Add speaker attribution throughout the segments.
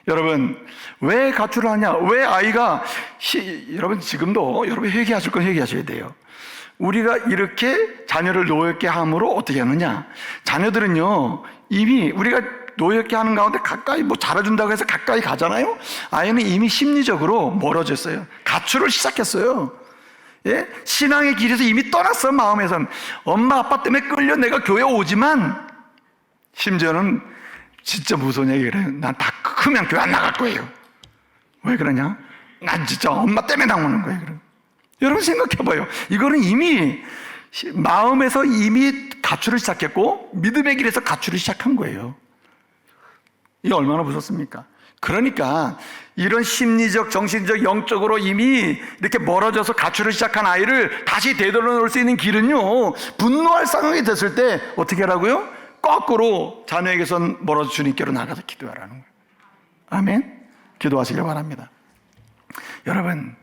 Speaker 1: 여러분, 왜 가출을 하냐? 왜 아이가 여러분 지금도 여러분 회개하실 건 회개하셔야 돼요. 우리가 이렇게 자녀를 노엽게 함으로 어떻게 하느냐? 자녀들은요 이미 우리가 노엽게 하는 가운데 가까이 뭐 잘해준다고 해서 가까이 가잖아요. 아이는 이미 심리적으로 멀어졌어요. 가출을 시작했어요. 예? 신앙의 길에서 이미 떠났어. 마음에선 엄마 아빠 때문에 끌려 내가 교회 오지만, 심지어는 진짜 무서운 얘기 그래요. 난 다 크면 교회 안 나갈 거예요. 왜 그러냐? 난 진짜 엄마 때문에 나오는 거예요. 여러분 생각해봐요. 이거는 이미 마음에서 이미 가출을 시작했고 믿음의 길에서 가출을 시작한 거예요. 이게 얼마나 무섭습니까? 그러니까 이런 심리적, 정신적, 영적으로 이미 이렇게 멀어져서 가출을 시작한 아이를 다시 되돌아놓을 수 있는 길은요, 분노할 상황이 됐을 때 어떻게 하라고요? 거꾸로 자녀에게선 멀어져 주님께로 나가서 기도하라는 거예요. 아멘? 기도하시길 바랍니다. 여러분,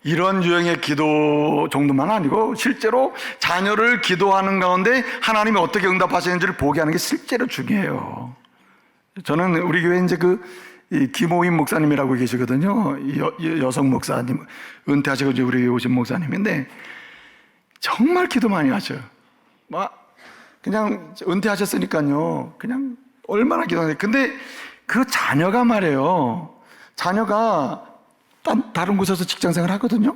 Speaker 1: 이런 유형의 기도 정도만 아니고 실제로 자녀를 기도하는 가운데 하나님이 어떻게 응답하시는지를 보게 하는 게 실제로 중요해요. 저는 우리 교회 이제 김호인 목사님이라고 계시거든요. 여성 목사님, 은퇴하시고 이제 우리 교회 오신 목사님인데 정말 기도 많이 하셔요. 그냥 은퇴하셨으니까요. 그냥 얼마나 기도하세요. 근데 그 자녀가 말이에요. 자녀가 다른 곳에서 직장생활 하거든요.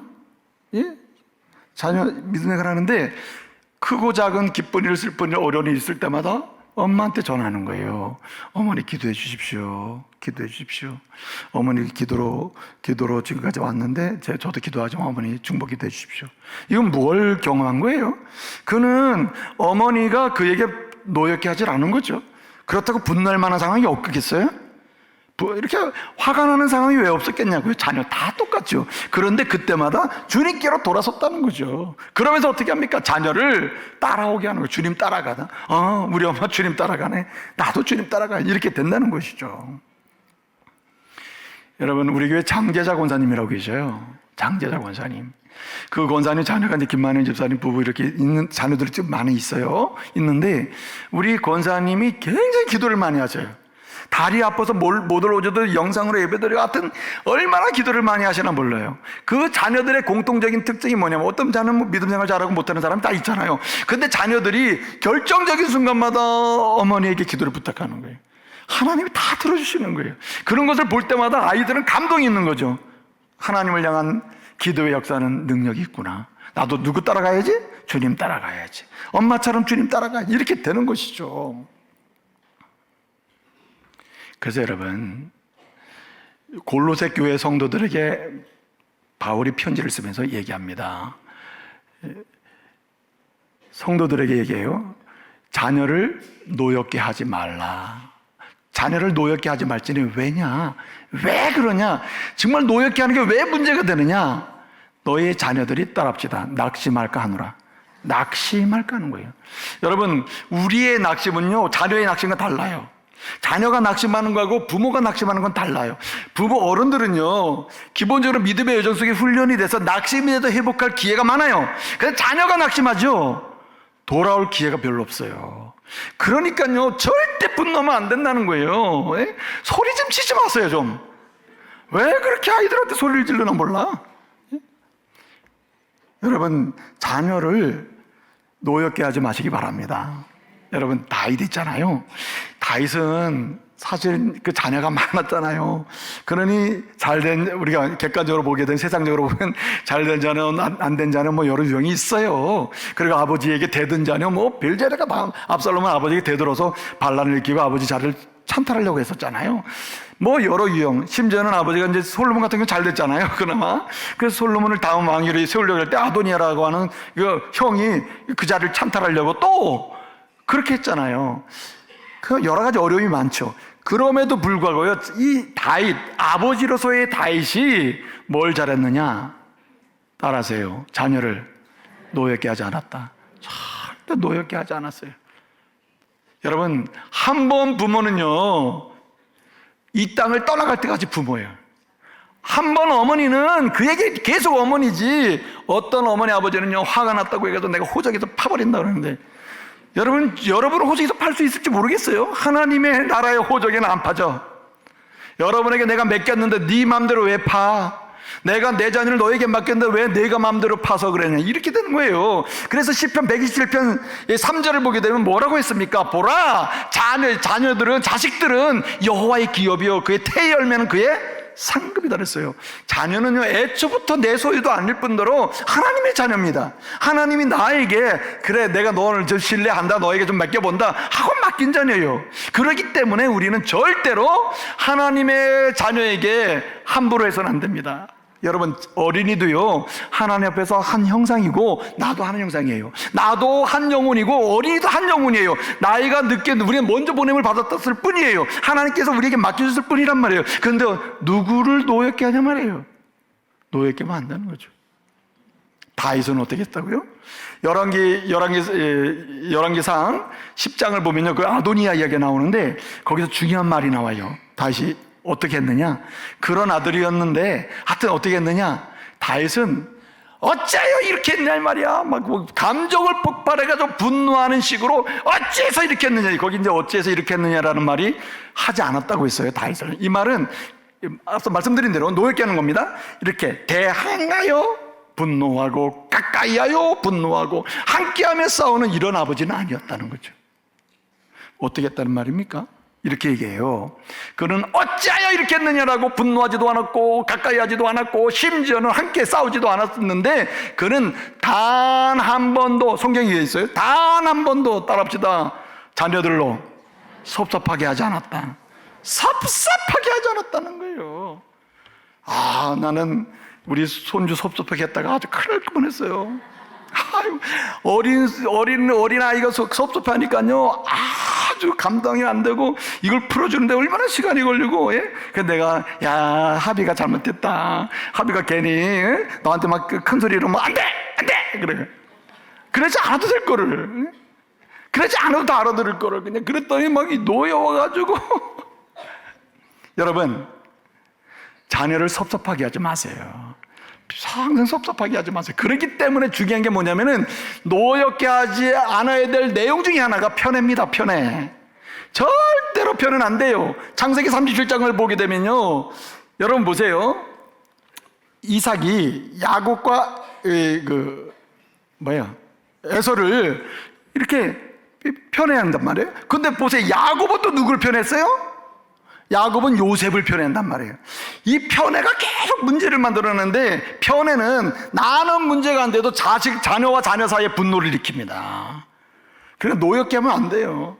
Speaker 1: 예? 자녀 믿음생활 하는데 크고 작은 기쁜 일, 슬픈 일, 어려운 일 있을 때마다 엄마한테 전하는 거예요. 어머니 기도해 주십시오. 기도해 주십시오. 어머니 기도로 지금까지 왔는데 저도 기도하지만 어머니 중보 기도해 주십시오. 이건 뭘 경험한 거예요? 그는 어머니가 그에게 노엽게 하질 않은 거죠. 그렇다고 분노할 만한 상황이 없겠어요? 이렇게 화가 나는 상황이 왜 없었겠냐고요. 자녀 다 똑같죠. 그런데 그때마다 주님께로 돌아섰다는 거죠. 그러면서 어떻게 합니까? 자녀를 따라오게 하는 거예요. 주님 따라가다. 우리 엄마 주님 따라가네. 나도 주님 따라가. 이렇게 된다는 것이죠. 여러분, 우리 교회 장제자 권사님이라고 계셔요. 장제자 권사님. 그 권사님 자녀가 이제 김만현 집사님 부부 이렇게 있는 자녀들이 좀 많이 있어요. 있는데 우리 권사님이 굉장히 기도를 많이 하셔요. 다리 아파서 못 올라오셔도 영상으로 예배드리고 하여튼 얼마나 기도를 많이 하시나 몰라요. 그 자녀들의 공통적인 특징이 뭐냐면 어떤 자녀는 믿음 생활 잘하고 못하는 사람 다 있잖아요. 근데 자녀들이 결정적인 순간마다 어머니에게 기도를 부탁하는 거예요. 하나님이 다 들어주시는 거예요. 그런 것을 볼 때마다 아이들은 감동이 있는 거죠. 하나님을 향한 기도의 역사는 능력이 있구나. 나도 누구 따라가야지? 주님 따라가야지. 엄마처럼 주님 따라가야지. 이렇게 되는 것이죠. 그래서 여러분, 골로새 교회 성도들에게 바울이 편지를 쓰면서 얘기합니다. 성도들에게 얘기해요. 자녀를 노엽게 하지 말라. 자녀를 노엽게 하지 말지는 왜냐? 왜 그러냐? 정말 노엽게 하는 게 왜 문제가 되느냐? 너의 자녀들이 따랍시다. 낙심할까 하노라. 낙심할까 하는 거예요. 여러분, 우리의 낙심은요, 자녀의 낙심과 달라요. 자녀가 낙심하는 거하고 부모가 낙심하는 건 달라요. 부모 어른들은요, 기본적으로 믿음의 여정 속에 훈련이 돼서 낙심에도 회복할 기회가 많아요. 그런데 자녀가 낙심하죠. 돌아올 기회가 별로 없어요. 그러니까요, 절대 분노하면 안 된다는 거예요. 예? 소리 좀 치지 마세요, 좀. 왜 그렇게 아이들한테 소리를 질르나 몰라? 예? 여러분, 자녀를 노엽게 하지 마시기 바랍니다. 여러분, 다윗 있잖아요. 다윗은 사실 그 자녀가 많았잖아요. 그러니 잘된, 우리가 객관적으로 보게 된, 세상적으로 보면 잘된 자녀, 안 된 자녀 뭐 여러 유형이 있어요. 그리고 아버지에게 대든 자녀 뭐 별자리가 다, 압살롬은 아버지에게 대들어서 반란을 일으키고 아버지 자리를 찬탈하려고 했었잖아요. 뭐 여러 유형. 심지어는 아버지가 이제 솔로몬 같은 경우 잘 됐잖아요. 그나마. 그래서 솔로몬을 다음 왕위로 세우려고 할 때 아도니아라고 하는 그 형이 그 자리를 찬탈하려고 또 그렇게 했잖아요. 그 여러 가지 어려움이 많죠. 그럼에도 불구하고요, 이 다윗, 아버지로서의 다윗이 뭘 잘했느냐? 따라하세요. 자녀를 노엽게 하지 않았다. 절대 노엽게 하지 않았어요. 여러분, 한 번 부모는요, 이 땅을 떠나갈 때까지 부모예요. 한 번 어머니는 그에게 계속 어머니지, 어떤 어머니 아버지는요, 화가 났다고 해가지고 내가 호적에서 파버린다 그러는데, 여러분은 호적에서 팔 수 있을지 모르겠어요. 하나님의 나라의 호적에는 안 파죠. 여러분에게 내가 맡겼는데 네 마음대로 왜 파? 내가 내 자녀를 너에게 맡겼는데 왜 내가 마음대로 파서 그랬냐? 이렇게 되는 거예요. 그래서 시편 127편 3절을 보게 되면 뭐라고 했습니까? 보라, 자녀들은, 자식들은 여호와의 기업이요 그의 태의 열매는 그의 상급이다 그랬어요. 자녀는요, 애초부터 내 소유도 아닐 뿐더러 하나님의 자녀입니다. 하나님이 나에게 그래 내가 너를 좀 신뢰한다, 너에게 좀 맡겨본다 하고 맡긴 자녀예요. 그렇기 때문에 우리는 절대로 하나님의 자녀에게 함부로 해서는 안 됩니다. 여러분, 어린이도요 하나님 앞에서 한 형상이고 나도 한 형상이에요. 나도 한 영혼이고 어린이도 한 영혼이에요. 나이가 늦게 우리는 먼저 보냄을 받았을 뿐이에요. 하나님께서 우리에게 맡겨줬을 뿐이란 말이에요. 그런데 누구를 노엽게 하냐 말이에요. 노엽게 하면 안 되는 거죠. 다윗은 어떻게 했다고요? 열왕기상 10장을 보면요 그 아도니아 이야기가 나오는데 거기서 중요한 말이 나와요. 다윗이 어떻게 했느냐? 그런 아들이었는데 하여튼 어떻게 했느냐? 다윗은 어째요 이렇게 했냐 이 말이야. 막 감정을 폭발해가지고 분노하는 식으로 어째서 이렇게 했느냐. 거기 이제 어째서 이렇게 했느냐라는 말이 하지 않았다고 했어요. 다윗은. 이 말은 앞서 말씀드린 대로 노엽게 하는 겁니다. 이렇게 대항하여 분노하고 가까이하여 분노하고 함께하며 싸우는 이런 아버지는 아니었다는 거죠. 어떻게 했다는 말입니까? 이렇게 얘기해요. 그는 어찌하여 이렇게 했느냐라고 분노하지도 않았고 가까이 하지도 않았고 심지어는 함께 싸우지도 않았는데 그는 단 한 번도, 성경에 있어요, 단 한 번도 따라합시다, 자녀들로 섭섭하게 하지 않았다. 섭섭하게 하지 않았다는 거예요. 아, 나는 우리 손주 섭섭하게 했다가 아주 큰일 날 뻔했어요. 어린 아이가 섭섭하니까요 아주 감당이 안 되고 이걸 풀어주는데 얼마나 시간이 걸리고, 예? 그래서 내가 야 하비가 잘못됐다, 하비가 괜히 너한테 막 큰 소리로 뭐 안 돼 그래. 그러지 않아도 될 거를, 그러지 않아도 다 알아들을 거를 그냥 그랬더니 막 노여워가지고 여러분, 자녀를 섭섭하게 하지 마세요. 항상 섭섭하게 하지 마세요. 그렇기 때문에 중요한 게 뭐냐면은 노엽게 하지 않아야 될 내용 중에 하나가 편애입니다. 편애. 절대로 편애는 안 돼요. 창세기 37장을 보게 되면요, 여러분 보세요. 이삭이 야곱과 에서를 이렇게 편애한단 말이에요. 근데 보세요, 야곱은 또 누굴 편애했어요? 야곱은 요셉을 편애한단 말이에요. 이 편애가 계속 문제를 만들어내는데, 편애는 나는 문제가 안 돼도 자녀와 자녀 사이에 분노를 일으킵니다. 그러니까 노엽게 하면 안 돼요.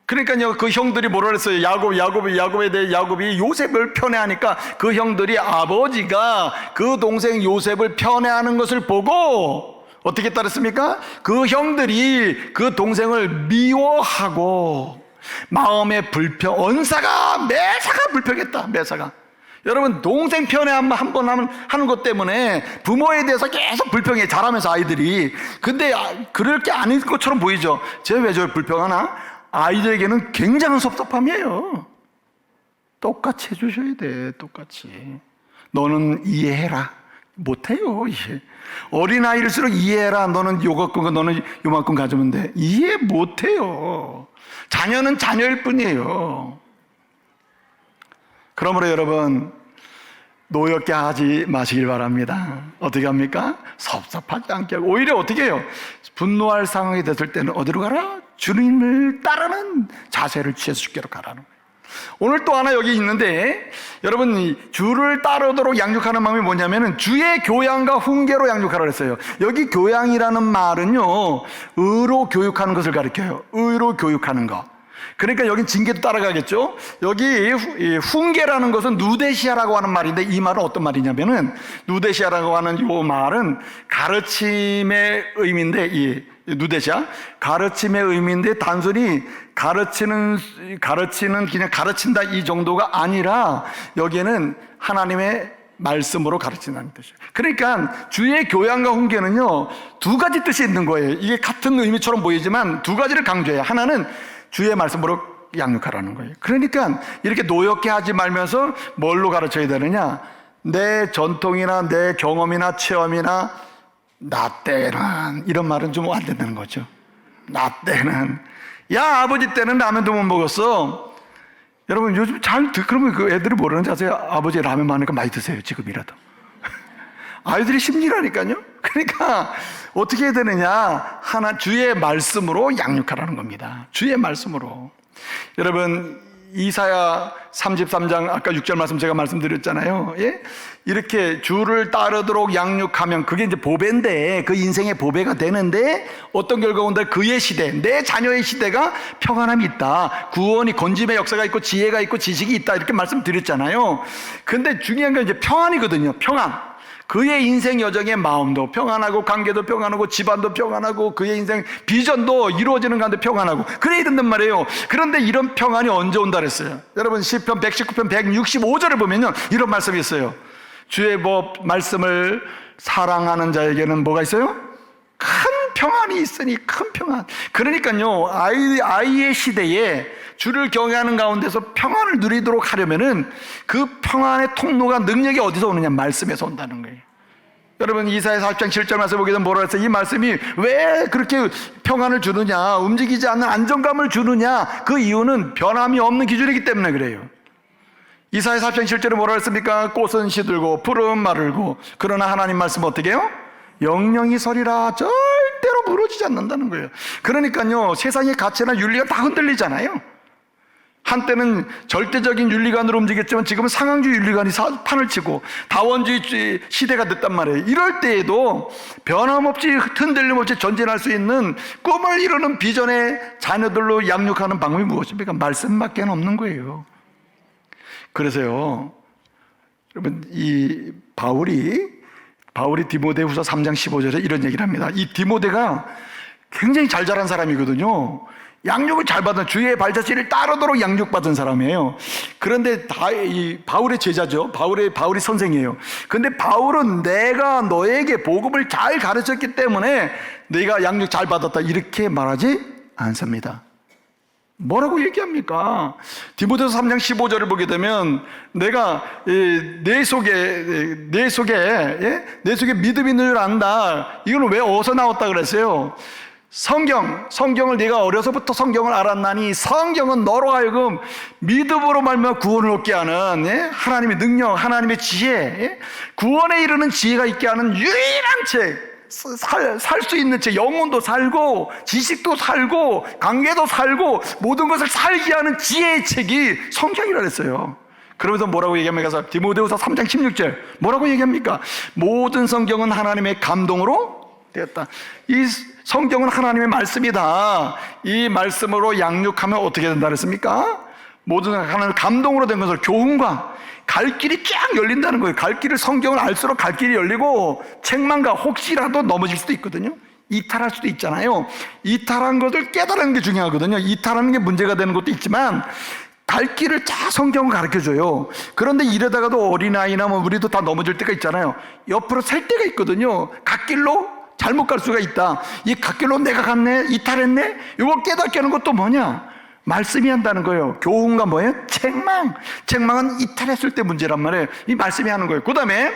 Speaker 1: 그러니까요, 그 형들이 뭐라 그랬어요? 야곱이 요셉을 편애하니까 그 형들이 아버지가 그 동생 요셉을 편애하는 것을 보고 어떻게 따랐습니까? 그 형들이 그 동생을 미워하고 마음의 매사가 불평했다. 매사가. 여러분, 동생 편애 한 번 하는 것 때문에 부모에 대해서 계속 불평해, 자라면서 아이들이. 근데 그럴 게 아닌 것처럼 보이죠. 쟤 왜 저 불평하나? 아이들에게는 굉장한 섭섭함이에요. 똑같이 해주셔야 돼. 똑같이. 너는 이해해라. 못해요. 이해. 어린아이일수록 이해해라. 너는 요만큼, 너는 요만큼 가지면 돼. 이해 못해요. 자녀는 자녀일 뿐이에요. 그러므로 여러분, 노엽게 하지 마시길 바랍니다. 어떻게 합니까? 섭섭하지 않게 하고, 오히려 어떻게 해요? 분노할 상황이 됐을 때는 어디로 가라? 주님을 따르는 자세를 취해서 주께로 가라는 거예요. 오늘 또 하나 여기 있는데, 여러분, 주를 따르도록 양육하는 방법이 뭐냐면은 주의 교양과 훈계로 양육하라고 했어요. 여기 교양이라는 말은요, 의로 교육하는 것을 가리켜요. 의로 교육하는 것. 그러니까 여긴 징계도 따라가겠죠. 여기 훈계라는 것은 누데시아라고 하는 말인데, 이 말은 어떤 말이냐면은, 누데시아라고 하는 이 말은 가르침의 의미인데, 이 누데시아, 가르침의 의미인데 단순히 가르치는 그냥 가르친다 이 정도가 아니라 여기에는 하나님의 말씀으로 가르친다는 뜻이에요. 그러니까 주의 교양과 훈계는요, 두 가지 뜻이 있는 거예요. 이게 같은 의미처럼 보이지만 두 가지를 강조해요. 하나는 주의 말씀으로 양육하라는 거예요. 그러니까 이렇게 노엽게 하지 말면서 뭘로 가르쳐야 되느냐? 내 전통이나 내 경험이나 체험이나 나 때는, 이런 말은 좀 안 된다는 거죠. 나 때는, 야 아버지 때는 라면도 못 먹었어. 여러분 요즘 그러면 그 애들이 모르는지 아세요? 아버지 라면 많으니까 많이 드세요, 지금이라도. 아이들이 심리라니까요. 그러니까 어떻게 해야 되느냐? 주의 말씀으로 양육하라는 겁니다. 주의 말씀으로. 여러분 이사야 33장 아까 6절 말씀 제가 말씀드렸잖아요. 예? 이렇게 주를 따르도록 양육하면 그게 이제 보배인데, 그 인생의 보배가 되는데 어떤 결과가 온다? 그의 시대, 내 자녀의 시대가 평안함이 있다, 구원이 건짐의 역사가 있고 지혜가 있고 지식이 있다, 이렇게 말씀드렸잖아요. 근데 중요한 건 이제 평안이거든요. 평안. 그의 인생 여정의 마음도 평안하고, 관계도 평안하고, 집안도 평안하고, 그의 인생 비전도 이루어지는 가운데 평안하고, 그래야 된단 말이에요. 그런데 이런 평안이 언제 온다 그랬어요? 여러분 시편 119편 165절을 보면요, 이런 말씀이 있어요. 주의 법 말씀을 사랑하는 자에게는 뭐가 있어요? 큰 평안이 있으니 큰 평안. 그러니까요, 아이의 시대에 주를 경외하는 가운데서 평안을 누리도록 하려면은 그 평안의 통로가, 능력이 어디서 오느냐? 말씀에서 온다는 거예요. 여러분 이사야 40장 7절 말씀 보게 되면 뭐라 했어요? 이 말씀이 왜 그렇게 평안을 주느냐, 움직이지 않는 안정감을 주느냐? 그 이유는 변함이 없는 기준이기 때문에 그래요. 이사야 40장 7절에 뭐라 했습니까? 꽃은 시들고 풀은 마르고 그러나 하나님 말씀은 어떻게 해요? 영영이 서리라. 절대로 무너지지 않는다는 거예요. 그러니까요, 세상의 가치나 윤리가 다 흔들리잖아요. 한때는 절대적인 윤리관으로 움직였지만 지금은 상황주의 윤리관이 판을 치고 다원주의 시대가 됐단 말이에요. 이럴 때에도 변함없이 흔들림 없이 전진할 수 있는 꿈을 이루는 비전의 자녀들로 양육하는 방법이 무엇입니까? 말씀밖에 없는 거예요. 그래서요, 여러분 이 바울이 디모데후서 3장 15절에 이런 얘기를 합니다. 이 디모데가 굉장히 잘 자란 사람이거든요. 양육을 잘 받은, 주의 발자취를 따르도록 양육받은 사람이에요. 그런데 이 바울의 제자죠. 바울이 선생이에요. 근데 바울은 내가 너에게 복음을 잘 가르쳤기 때문에 네가 양육 잘 받았다, 이렇게 말하지 않습니다. 뭐라고 얘기합니까? 디모데서 3장 15절을 보게 되면 내가 내 속에 믿음이 있는 줄 안다. 이거는 왜 어디서 나왔다 그랬어요? 성경을 네가 어려서부터 성경을 알았나니 성경은 너로 하여금 믿음으로 말미암아 구원을 얻게 하는, 하나님의 능력, 하나님의 지혜, 구원에 이르는 지혜가 있게 하는 유일한 책, 살 수 있는 책, 영혼도 살고 지식도 살고 관계도 살고 모든 것을 살게 하는 지혜의 책이 성경이라 그랬어요. 그러면서 뭐라고 얘기합니까? 디모데후서 3장 16절 뭐라고 얘기합니까? 모든 성경은 하나님의 감동으로 되었다. 이 성경은 하나님의 말씀이다. 이 말씀으로 양육하면 어떻게 된다 그랬습니까? 모든 하나님 감동으로 된 것을 교훈과 갈 길이 쫙 열린다는 거예요. 갈 길을, 성경을 알수록 갈 길이 열리고 책망과 혹시라도 넘어질 수도 있거든요. 이탈할 수도 있잖아요. 이탈한 것을 깨달은 게 중요하거든요. 이탈하는 게 문제가 되는 것도 있지만 갈 길을 다 성경을 가르쳐줘요. 그런데 이러다가도 어린아이나 우리도 다 넘어질 때가 있잖아요. 옆으로 살 때가 있거든요. 갓길로 잘못 갈 수가 있다. 이 갓길로 내가 갔네, 이탈했네. 이걸 깨닫게 하는 것도 뭐냐? 말씀이 한다는 거예요. 교훈과 뭐예요? 책망은 이탈했을 때 문제란 말이에요. 이 말씀이 하는 거예요. 그 다음에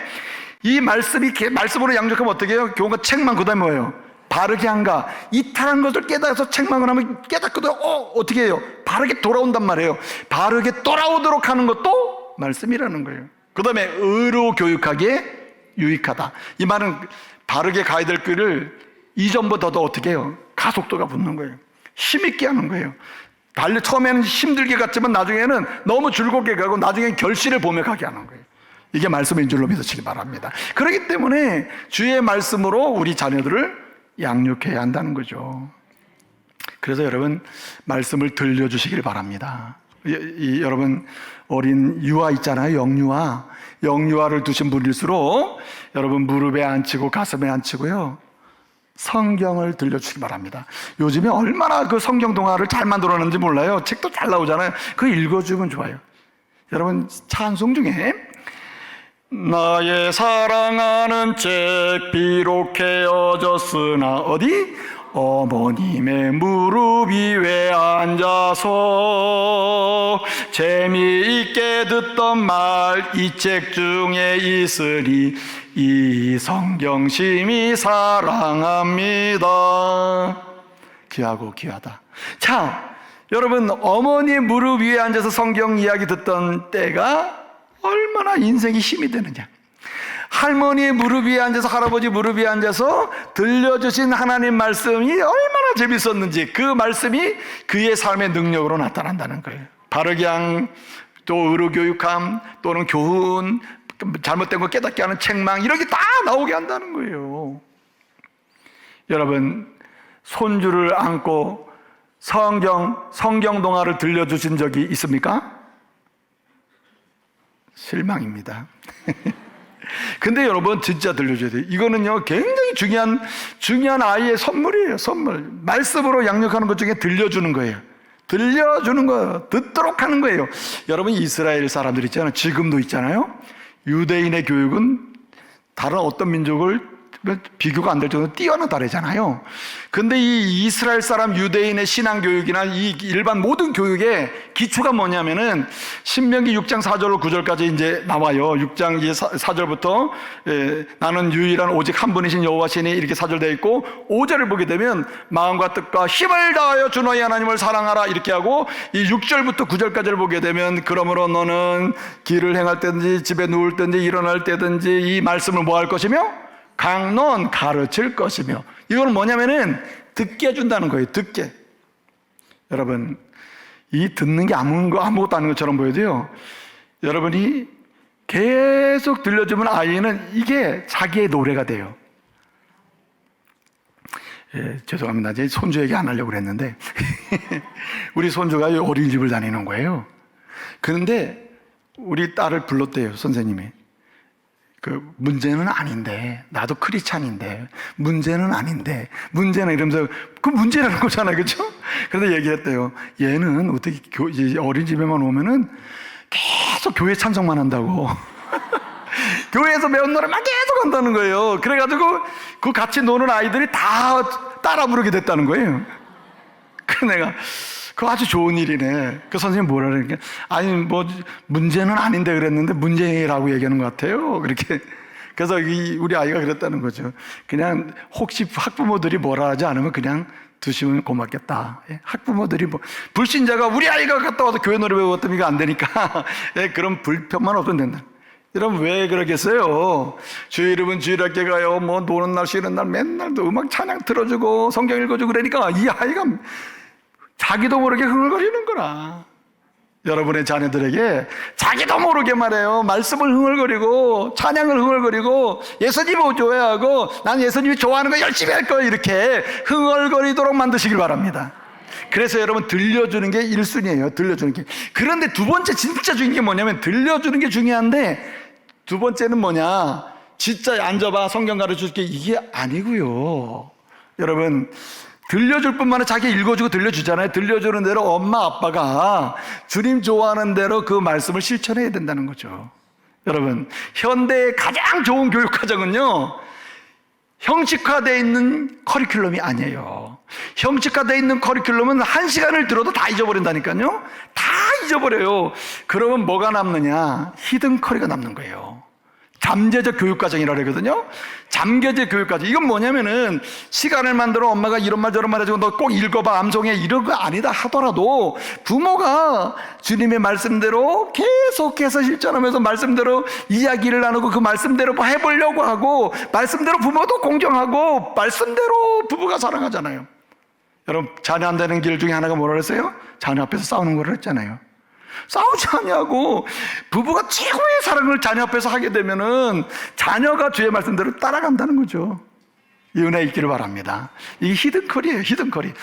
Speaker 1: 이 말씀으로 양육하면 어떻게 해요? 교훈과 책망, 그 다음에 뭐예요? 바르게 한가. 이탈한 것을 깨달아서 책망을 하면 깨닫거든. 어떻게 해요? 바르게 돌아온단 말이에요. 바르게 돌아오도록 하는 것도 말씀이라는 거예요. 그 다음에 의로 교육하기에 유익하다. 이 말은 바르게 가야 될 길을 이전보다도 어떻게 해요? 가속도가 붙는 거예요. 힘있게 하는 거예요. 처음에는 힘들게 갔지만 나중에는 너무 즐겁게 가고 나중에는 결실을 보며 가게 하는 거예요. 이게 말씀인 줄로 믿으시기 바랍니다. 그렇기 때문에 주의 말씀으로 우리 자녀들을 양육해야 한다는 거죠. 그래서 여러분 말씀을 들려주시길 바랍니다. 여러분 어린 유아 있잖아요. 영유아를 두신 분일수록 여러분 무릎에 앉히고 가슴에 앉히고요, 성경을 들려주시기 바랍니다. 요즘에 얼마나 그 성경 동화를 잘 만들어놨는지 몰라요. 책도 잘 나오잖아요. 그거 읽어주면 좋아요. 여러분 찬송 중에 나의 사랑하는 책 비록 헤어졌으나 어디? 어머님의 무릎 위에 앉아서 재미있게 듣던 말 이 책 중에 있으리 이 성경 심히 사랑합니다. 귀하고 귀하다. 자, 여러분, 어머니의 무릎 위에 앉아서 성경 이야기 듣던 때가 얼마나 인생이 힘이 되느냐. 할머니의 무릎 위에 앉아서, 할아버지 무릎 위에 앉아서 들려주신 하나님 말씀이 얼마나 재밌었는지, 그 말씀이 그의 삶의 능력으로 나타난다는 거예요. 바르게 또 의로교육함, 또는 교훈, 잘못된 거 깨닫게 하는 책망, 이렇게 다 나오게 한다는 거예요. 여러분, 손주를 안고 성경 동화를 들려주신 적이 있습니까? 실망입니다. 근데 여러분, 진짜 들려줘야 돼요. 이거는요, 굉장히 중요한 아이의 선물이에요. 선물. 말씀으로 양육하는 것 중에 들려주는 거예요. 들려주는 거예요. 듣도록 하는 거예요. 여러분, 이스라엘 사람들 있잖아요. 지금도 있잖아요. 유대인의 교육은 다른 어떤 민족을 비교가 안 될 정도로 뛰어나다르잖아요. 근데 이 이스라엘 사람 유대인의 신앙교육이나 이 일반 모든 교육의 기초가 뭐냐면은 신명기 6장 4절로 9절까지 이제 나와요. 6장 4절부터 나는 유일한 오직 한 분이신 여호와시니 이렇게 4절 되어 있고, 5절을 보게 되면 마음과 뜻과 힘을 다하여 주 너희 하나님을 사랑하라 이렇게 하고, 이 6절부터 9절까지를 보게 되면 그러므로 너는 길을 행할 때든지 집에 누울 때든지 일어날 때든지 이 말씀을 뭐 할 것이며 강론 가르칠 것이며. 이건 뭐냐면은 듣게 해준다는 거예요. 듣게. 여러분, 이 듣는 게 아무것도 아닌 것처럼 보여도요, 여러분이 계속 들려주면 아이는 이게 자기의 노래가 돼요. 죄송합니다. 제 손주 얘기 안 하려고 그랬는데 우리 손주가 어린이집을 다니는 거예요. 그런데 우리 딸을 불렀대요, 선생님이. 문제는 아닌데, 나도 크리스찬인데, 문제는 아닌데, 문제는 이러면서, 그 문제라는 거잖아요. 그죠? 그래서 얘기했대요. 얘는 어떻게 어린이집에만 오면은 계속 교회 찬송만 한다고. 교회에서 배운 노래만 계속 한다는 거예요. 그래가지고 그 같이 노는 아이들이 다 따라 부르게 됐다는 거예요. 그래서 내가, 그거 아주 좋은 일이네. 그 선생님 뭐라 그러니까, 아니, 문제는 아닌데 그랬는데 문제라고 얘기하는 것 같아요. 그렇게. 그래서 우리 아이가 그랬다는 거죠. 그냥 혹시 학부모들이 뭐라 하지 않으면 그냥 두시면 고맙겠다. 학부모들이 불신자가 우리 아이가 갔다 와서 교회 노래 배웠더니 이거 안 되니까 그런 불평만 없으면 된다. 여러분, 왜 그러겠어요? 주일이면 주일학교 가요. 노는 날 쉬는 날 맨날 또 음악 찬양 틀어주고 성경 읽어주고 그러니까 이 아이가 자기도 모르게 흥얼거리는 거라. 여러분의 자녀들에게 자기도 모르게 말해요. 말씀을 흥얼거리고 찬양을 흥얼거리고 예수님을 좋아하고 난 예수님이 좋아하는 거 열심히 할 거야, 이렇게 흥얼거리도록 만드시길 바랍니다. 그래서 여러분, 들려주는 게 1순위예요. 들려주는 게. 그런데 두 번째 진짜 중요한 게 뭐냐면, 들려주는 게 중요한데 두 번째는 뭐냐, 진짜 앉아봐 성경 가르쳐줄게, 이게 아니고요. 여러분, 들려줄 뿐만 아니라 자기 읽어주고 들려주잖아요. 들려주는 대로 엄마 아빠가 주님 좋아하는 대로 그 말씀을 실천해야 된다는 거죠. 여러분, 현대의 가장 좋은 교육과정은요, 형식화되어 있는 커리큘럼이 아니에요. 형식화되어 있는 커리큘럼은 1시간을 들어도 다 잊어버린다니까요. 다 잊어버려요. 그러면 뭐가 남느냐, 히든 커리가 남는 거예요. 잠재적 교육과정이라고 그러거든요. 잠재적 교육과정. 이건 뭐냐면은 시간을 만들어 엄마가 이런 말 저런 말 해주고 너 꼭 읽어봐, 암송해, 이런 거 아니다 하더라도 부모가 주님의 말씀대로 계속해서 실천하면서 말씀대로 이야기를 나누고 그 말씀대로 해보려고 하고, 말씀대로 부모도 공경하고 말씀대로 부부가 사랑하잖아요. 여러분, 자녀 안 되는 길 중에 하나가 뭐라 그랬어요? 자녀 앞에서 싸우는 거를 했잖아요. 싸우지 않냐고. 부부가 최고의 사랑을 자녀 앞에서 하게 되면은 자녀가 주의 말씀대로 따라간다는 거죠. 이 은혜 있기를 바랍니다. 이게 히든커리예요. 히든커리.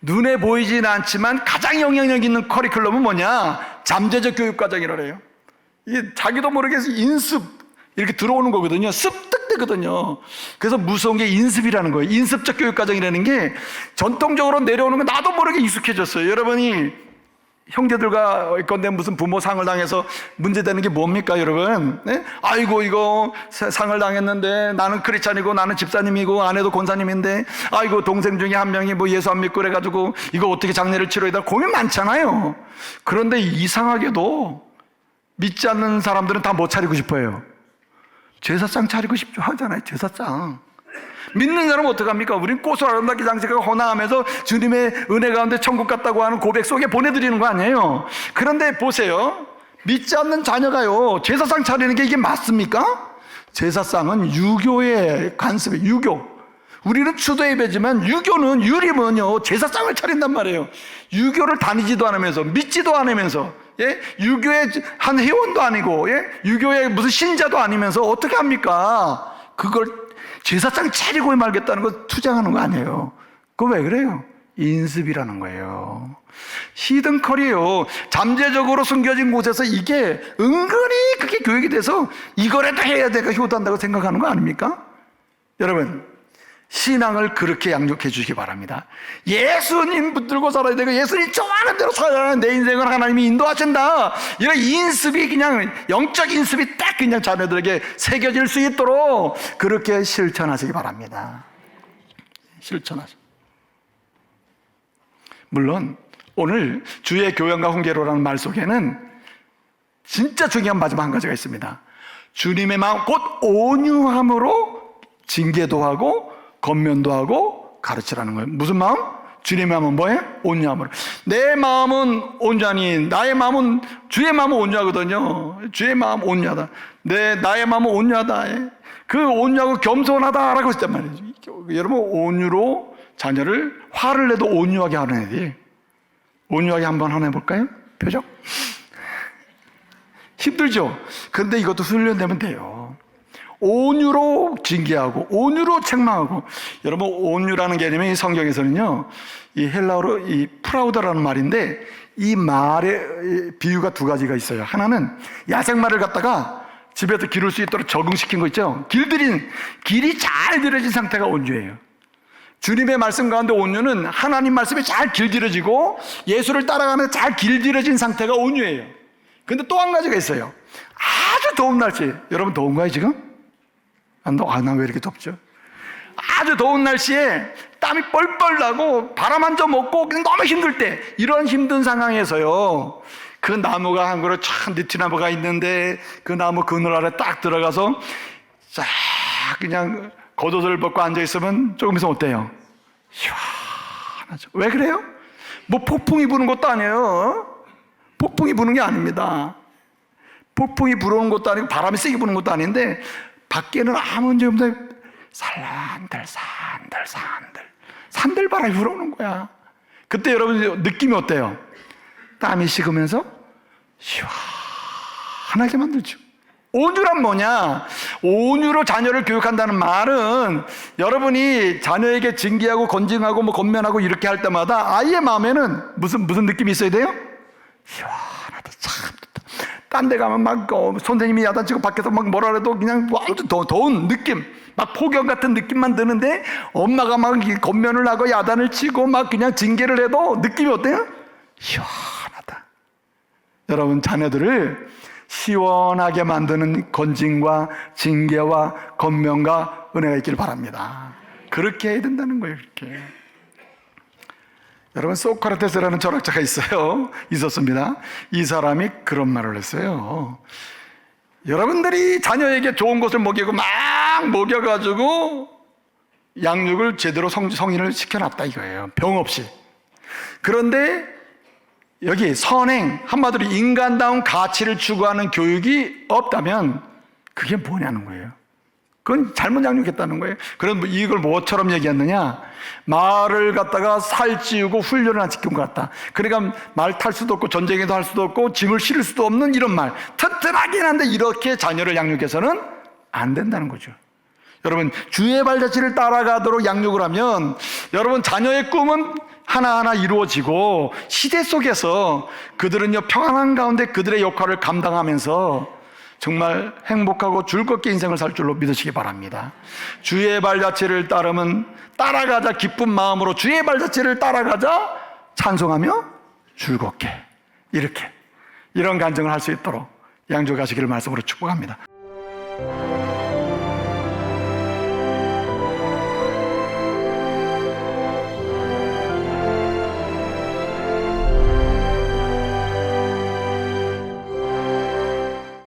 Speaker 1: 눈에 보이지는 않지만 가장 영향력 있는 커리큘럼은 뭐냐, 잠재적 교육과정이라고 해요. 이게 자기도 모르게 인습 이렇게 들어오는 거거든요. 습득되거든요. 그래서 무서운 게 인습이라는 거예요. 인습적 교육과정이라는 게 전통적으로 내려오는 거 나도 모르게 익숙해졌어요. 여러분이 형제들과 건데 무슨 부모 상을 당해서 문제되는 게 뭡니까, 여러분? 네? 아이고, 이거 상을 당했는데 나는 크리스찬이고 나는 집사님이고 아내도 권사님인데, 아이고, 동생 중에 한 명이 예수 안 믿고 그래가지고 이거 어떻게 장례를 치러야 돼? 고민 많잖아요. 그런데 이상하게도 믿지 않는 사람들은 다 뭐 차리고 싶어요? 제사상 차리고 싶죠 하잖아요. 제사상. 믿는 사람은 어떡합니까? 우린 꽃을 아름답게 장식하고 헌화하면서 주님의 은혜 가운데 천국 갔다고 하는 고백 속에 보내드리는 거 아니에요? 그런데 보세요. 믿지 않는 자녀가요, 제사상 차리는 게 이게 맞습니까? 제사상은 유교의 관습이에요. 유교. 우리는 추도 예배지만 유교는 유림은요 제사상을 차린단 말이에요. 유교를 다니지도 않으면서 믿지도 않으면서, 예? 유교의 한 회원도 아니고, 예? 유교의 무슨 신자도 아니면서 어떻게 합니까? 그걸 제사상 차리고 말겠다는 거 투쟁하는 거 아니에요. 그거 왜 그래요? 인습이라는 거예요. 히든컬이에요. 잠재적으로 숨겨진 곳에서 이게 은근히 그게 교육이 돼서 이거라도 해야 내가 효도한다고 생각하는 거 아닙니까? 여러분, 신앙을 그렇게 양육해 주시기 바랍니다. 예수님 붙들고 살아야 되고 예수님 좋아하는 대로 살아야 내 인생을 하나님이 인도하신다. 이런 인습이 그냥 영적 인습이 딱 그냥 자녀들에게 새겨질 수 있도록 그렇게 실천하시기 바랍니다. 실천하시기. 물론 오늘 주의 교양과 훈계로라는 말 속에는 진짜 중요한 마지막 한 가지가 있습니다. 주님의 마음 곧 온유함으로 징계도 하고 권면도 하고 가르치라는 거예요. 무슨 마음? 주님의 마음은 뭐예요? 온유함으로. 내 마음은 온유하니 나의 마음은, 주의 마음은 온유하거든요. 주의 마음 온유하다. 나의 마음은 온유하다. 그 온유하고 겸손하다라고 했단 말이죠. 여러분, 온유로 자녀를 화를 내도 온유하게 하는 애들이, 온유하게 한번 하나 해볼까요? 표정? 힘들죠? 근데 이것도 훈련되면 돼요. 온유로 징계하고 온유로 책망하고. 여러분, 온유라는 개념이 성경에서는요, 이 헬라어로 이 프라우다라는 말인데, 이 말의 비유가 두 가지가 있어요. 하나는 야생마를 갖다가 집에서 기를 수 있도록 적응시킨 거 있죠. 길이 잘 들여진 상태가 온유예요. 주님의 말씀 가운데 온유는 하나님 말씀이 잘 길들여지고 예수를 따라가면서 잘 길들여진 상태가 온유예요. 근데 또 한 가지가 있어요. 아주 더운 날씨. 여러분, 더운가요 지금? 나 왜 이렇게 덥죠? 아주 더운 날씨에 땀이 뻘뻘 나고 바람 한 점 없고 그냥 너무 힘들 때, 이런 힘든 상황에서요, 그 나무가 한 그루 참 느티나무가 있는데 그 나무 그늘 아래 딱 들어가서 쫙 그냥 겉옷을 벗고 앉아있으면 조금 있으면 어때요? 시원하죠. 왜 그래요? 뭐 폭풍이 부는 것도 아니에요. 폭풍이 부는 게 아닙니다. 폭풍이 불어오는 것도 아니고 바람이 세게 부는 것도 아닌데 밖에는 아무 문제 없는데 산들바람이 불어오는 거야. 그때 여러분 느낌이 어때요? 땀이 식으면서 시원하게 만들죠. 온유란 뭐냐? 온유로 자녀를 교육한다는 말은 여러분이 자녀에게 징계하고 건징하고 뭐 권면하고 이렇게 할 때마다 아이의 마음에는 무슨 느낌이 있어야 돼요? 시원하다, 참 좋다. 딴 데 가면 막 선생님이 야단치고 밖에서 막 뭐라 해도 그냥 완전 더운 느낌, 막 폭염 같은 느낌만 드는데 엄마가 막 권면을 하고 야단을 치고 막 그냥 징계를 해도 느낌이 어때요? 시원하다. 여러분, 자녀들을 시원하게 만드는 건징과 징계와 권면과 은혜가 있길 바랍니다. 그렇게 해야 된다는 거예요. 이렇게. 여러분, 소크라테스라는 철학자가 있었습니다. 이 사람이 그런 말을 했어요. 여러분들이 자녀에게 좋은 것을 먹이고 막 먹여가지고 양육을 제대로 성인을 시켜놨다 이거예요. 병 없이. 그런데 여기 선행, 한마디로 인간다운 가치를 추구하는 교육이 없다면 그게 뭐냐는 거예요. 그건 잘못 양육했다는 거예요. 그럼 이걸 뭐처럼 얘기했느냐? 말을 갖다가 살찌우고 훈련을 안 시킨 것 같다. 그러니까 말 탈 수도 없고 전쟁에도 할 수도 없고 짐을 실을 수도 없는 이런 말. 튼튼하긴 한데 이렇게 자녀를 양육해서는 안 된다는 거죠. 여러분, 주의 발자취를 따라가도록 양육을 하면 여러분 자녀의 꿈은 하나하나 이루어지고 시대 속에서 그들은요 평안한 가운데 그들의 역할을 감당하면서 정말 행복하고 즐겁게 인생을 살 줄로 믿으시기 바랍니다. 주의 발자취를 따라가자 기쁜 마음으로 주의 발자취를 따라가자 찬송하며 즐겁게, 이런 간증을 할 수 있도록 양육하시기를 말씀으로 축복합니다.